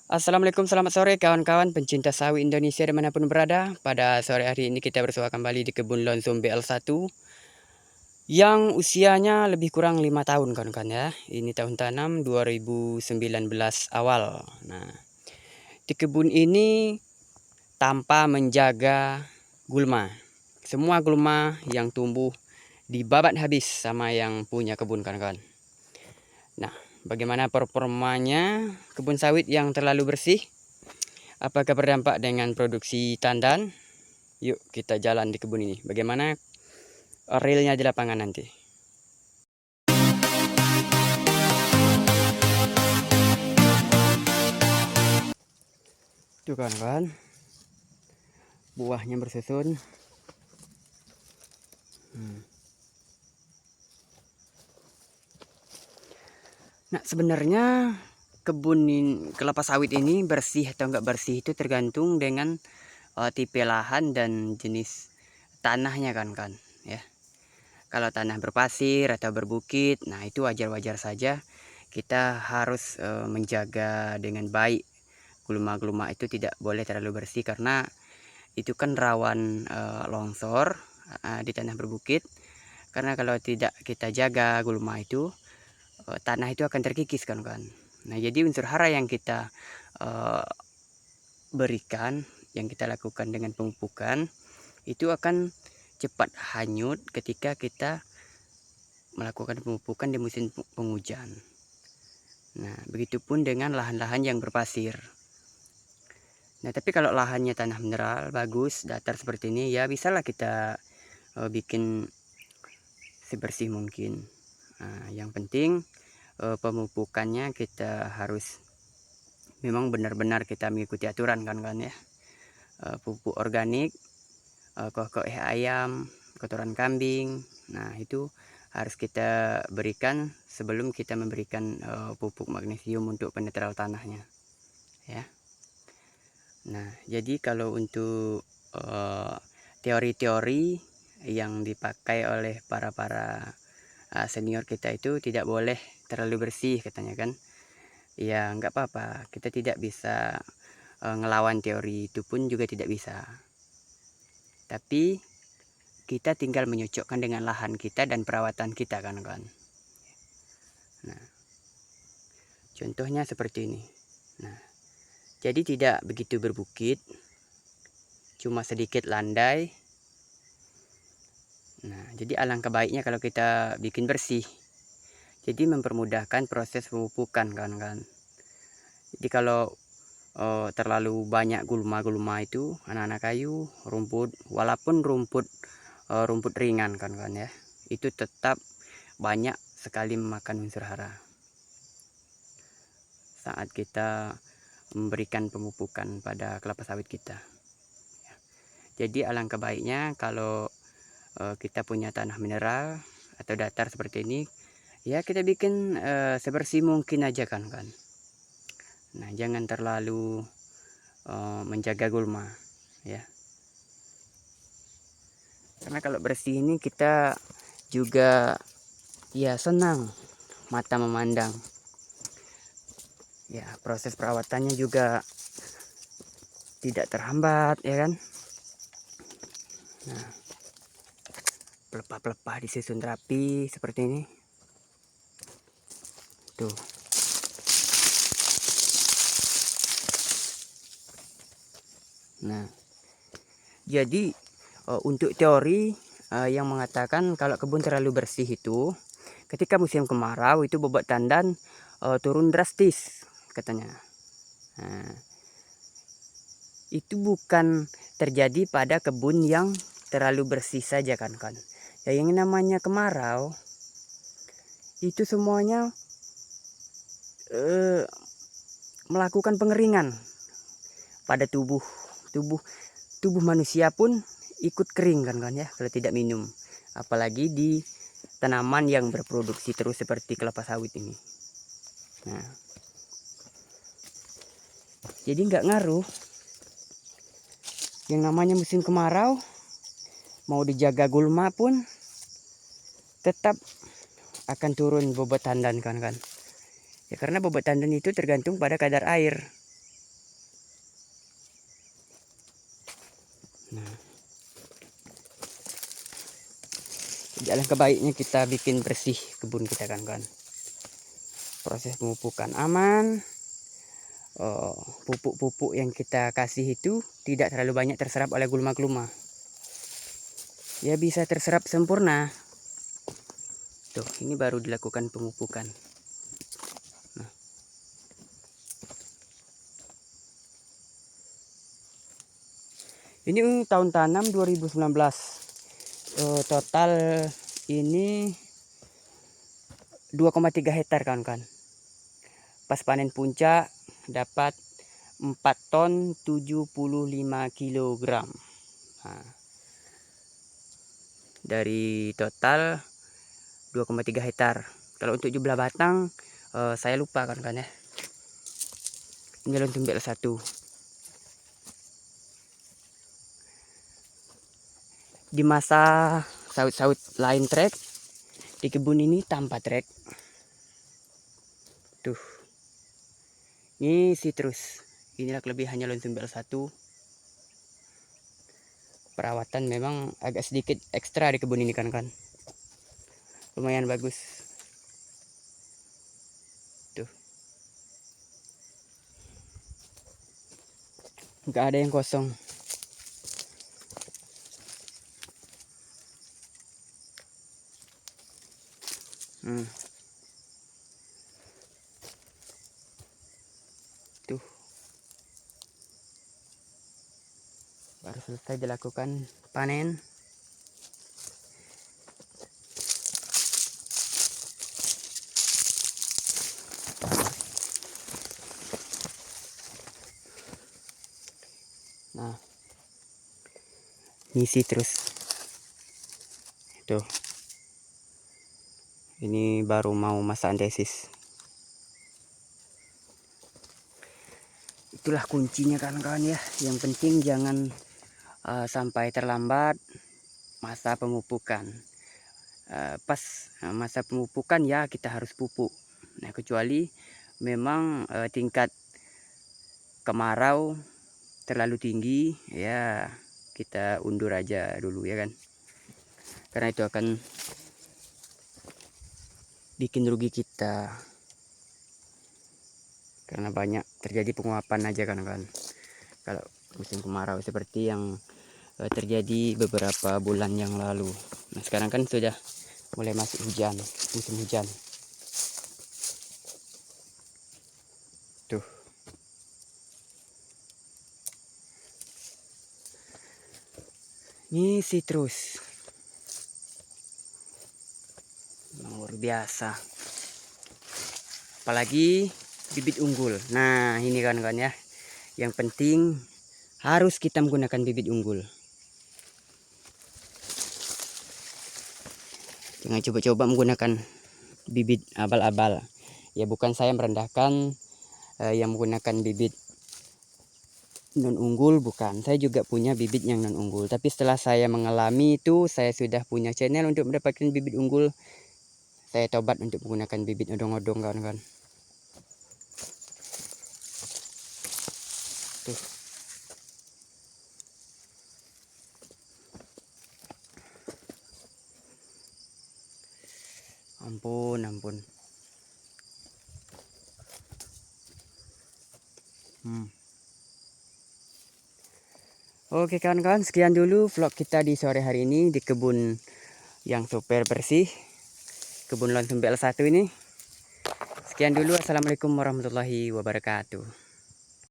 Assalamualaikum, selamat sore kawan-kawan pencinta sawit Indonesia dimanapun berada. Pada sore hari ini kita bersua kembali di kebun Lonsom BL1 yang usianya lebih kurang 5 tahun kawan-kawan ya. Ini tahun tanam 2019 awal. Nah, di kebun ini tanpa menjaga gulma. Semua gulma yang tumbuh dibabat habis sama yang punya kebun kawan-kawan. Nah, bagaimana performanya kebun sawit yang terlalu bersih? Apakah berdampak dengan produksi tandan? Yuk kita jalan di kebun ini. Bagaimana realnya di lapangan nanti. Tuh kawan-kawan, buahnya bersusun. Nah sebenarnya kebun kelapa sawit ini bersih atau enggak bersih itu tergantung dengan tipe lahan dan jenis tanahnya kan ya. Kalau tanah berpasir atau berbukit, nah itu wajar-wajar saja kita harus menjaga dengan baik. Gulma-gulma itu tidak boleh terlalu bersih karena itu kan rawan longsor di tanah berbukit. Karena kalau tidak kita jaga gulma itu, tanah itu akan terkikis kan. Nah jadi unsur hara yang kita berikan, yang kita lakukan dengan pemupukan, itu akan cepat hanyut ketika kita melakukan pemupukan di musim penghujan. Nah begitupun dengan lahan-lahan yang berpasir. Nah tapi kalau lahannya tanah mineral bagus, datar seperti ini, ya bisalah kita bikin sebersih mungkin. Nah, yang penting pemupukannya kita harus memang benar-benar kita mengikuti aturan kan ya. Pupuk organik, kokok ayam, kotoran kambing. Nah itu harus kita berikan sebelum kita memberikan pupuk magnesium untuk penetral tanahnya ya. Nah jadi kalau untuk teori-teori yang dipakai oleh para senior kita itu tidak boleh terlalu bersih katanya kan. Ya nggak apa-apa, kita tidak bisa ngelawan teori itu pun juga tidak bisa. Tapi kita tinggal menyocokkan dengan lahan kita dan perawatan kita kan. Nah, contohnya seperti ini. Nah, jadi tidak begitu berbukit, cuma sedikit landai. Nah, jadi alangkah baiknya kalau kita bikin bersih. Jadi mempermudahkan proses pemupukan kan. Jadi kalau terlalu banyak gulma-gulma itu anak-anak kayu, rumput, walaupun rumput ringan kan ya, itu tetap banyak sekali memakan unsur hara saat kita memberikan pemupukan pada kelapa sawit kita. Jadi alangkah baiknya kalau kita punya tanah mineral atau datar seperti ini, ya kita bikin sebersih mungkin aja kan. Nah jangan terlalu menjaga gulma ya, karena kalau bersih ini kita juga ya senang mata memandang ya, proses perawatannya juga tidak terhambat ya kan. Nah pelepah-pelepah disusun rapi seperti ini tuh. Nah jadi untuk teori yang mengatakan kalau kebun terlalu bersih itu ketika musim kemarau itu bobot tandan turun drastis katanya. Nah, itu bukan terjadi pada kebun yang terlalu bersih saja kan. Ya yang namanya kemarau itu semuanya melakukan pengeringan pada tubuh manusia pun ikut kering kan ya kalau tidak minum, apalagi di tanaman yang berproduksi terus seperti kelapa sawit ini. Nah jadi nggak ngaruh yang namanya musim kemarau, mau dijaga gulma pun tetap akan turun bobot tandan kan ya, karena bobot tandan itu tergantung pada kadar air. Jadi alangkah baiknya kita bikin bersih kebun kita kan. Proses pemupukan aman. Pupuk-pupuk yang kita kasih itu tidak terlalu banyak terserap oleh gulma-gulma. Ya bisa terserap sempurna. Tuh, ini baru dilakukan pemupukan. Nah. Ini tahun tanam 2019. Total ini 2,3 hektar kawan-kawan. Pas panen puncak dapat 4 ton 75 kilogram. Nah, dari total 2,3 hektar. Kalau untuk jumlah batang saya lupa kan ya. Ini lontung BL1. Di masa saut-saut lain trek, di kebun ini tanpa trek. Tuh. Ini citrus. Inilah kelebihannya lontung BL1. Perawatan memang agak sedikit ekstra di kebun ini kan. Lumayan bagus. Tuh. Nggak ada yang kosong. Tuh. Baru selesai dilakukan panen. Nah, ngisi terus. Tuh. Ini baru mau masa antesis. Itulah kuncinya kawan-kawan ya. Yang penting jangan sampai terlambat masa pemupukan. Pas masa pemupukan ya kita harus pupuk. Nah, kecuali memang tingkat kemarau terlalu tinggi, ya kita undur aja dulu ya kan. Karena itu akan bikin rugi kita. Karena banyak terjadi penguapan aja kan. Kalau musim kemarau seperti yang terjadi beberapa bulan yang lalu. Nah, sekarang kan sudah mulai masuk hujan, musim hujan. Tuh. Ini citrus. Luar biasa. Apalagi bibit unggul. Nah, ini kawan-kawan ya. Yang penting harus kita menggunakan bibit unggul. Jangan coba-coba menggunakan bibit abal-abal. Ya bukan saya merendahkan yang menggunakan bibit non unggul, bukan. Saya juga punya bibit yang non unggul. Tapi setelah saya mengalami itu, saya sudah punya channel untuk mendapatkan bibit unggul. Saya tobat untuk menggunakan bibit odong-odong kawan-kawan. Tuh. Ampun. Oke kawan-kawan, sekian dulu vlog kita di sore hari ini di kebun yang super bersih, kebun lontung BL1 ini. Sekian dulu, assalamualaikum warahmatullahi wabarakatuh.